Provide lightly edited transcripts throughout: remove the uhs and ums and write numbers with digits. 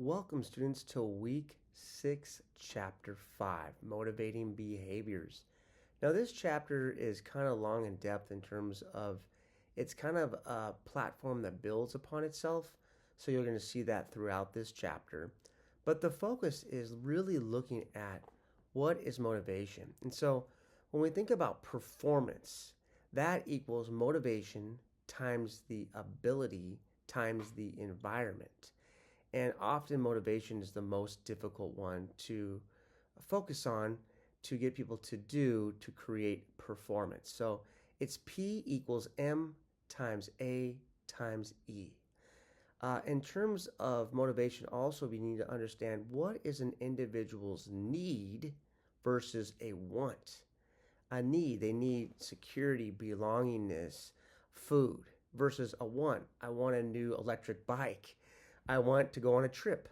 Welcome, students, to week 6, chapter 5, motivating behaviors. Now, this chapter is kind of long in depth in terms of it's kind of a platform that builds upon itself. So you're going to see that throughout this chapter. But the focus is really looking at what is motivation. And so when we think about performance, that equals motivation times the ability times the environment. And often motivation is the most difficult one to focus on to get people to do to create performance. So it's P equals M times A times E. In terms of motivation, also we need to understand what is an individual's need versus a want. A need, they need security, belongingness, food, versus a want. I want a new electric bike. I want to go on a trip,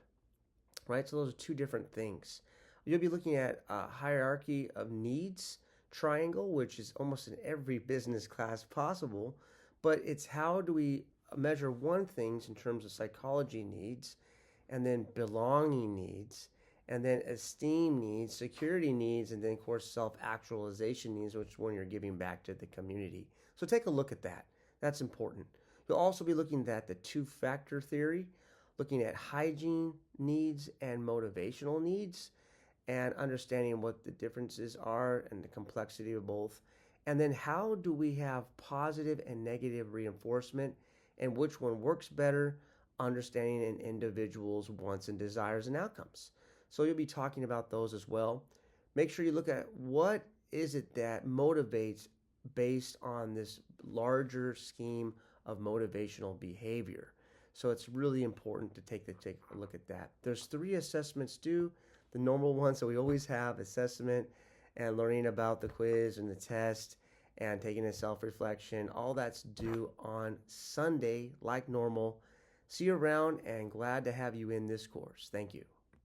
right? So those are two different things. You'll be looking at a hierarchy of needs triangle, which is almost in every business class possible, but it's how do we measure one things in terms of psychology needs, and then belonging needs, and then esteem needs, security needs, and then of course self-actualization needs, which is when you're giving back to the community. So take a look at that. That's important. You'll also be looking at the two-factor theory, looking at hygiene needs and motivational needs, and understanding what the differences are and the complexity of both. And then how do we have positive and negative reinforcement and which one works better, understanding an individual's wants and desires and outcomes. So you'll be talking about those as well. Make sure you look at what is it that motivates based on this larger scheme of motivational behavior. So it's really important to take a look at that. There's 3 assessments due. The normal ones that we always have, assessment and learning about the quiz and the test and taking a self-reflection. All that's due on Sunday like normal. See you around and glad to have you in this course. Thank you.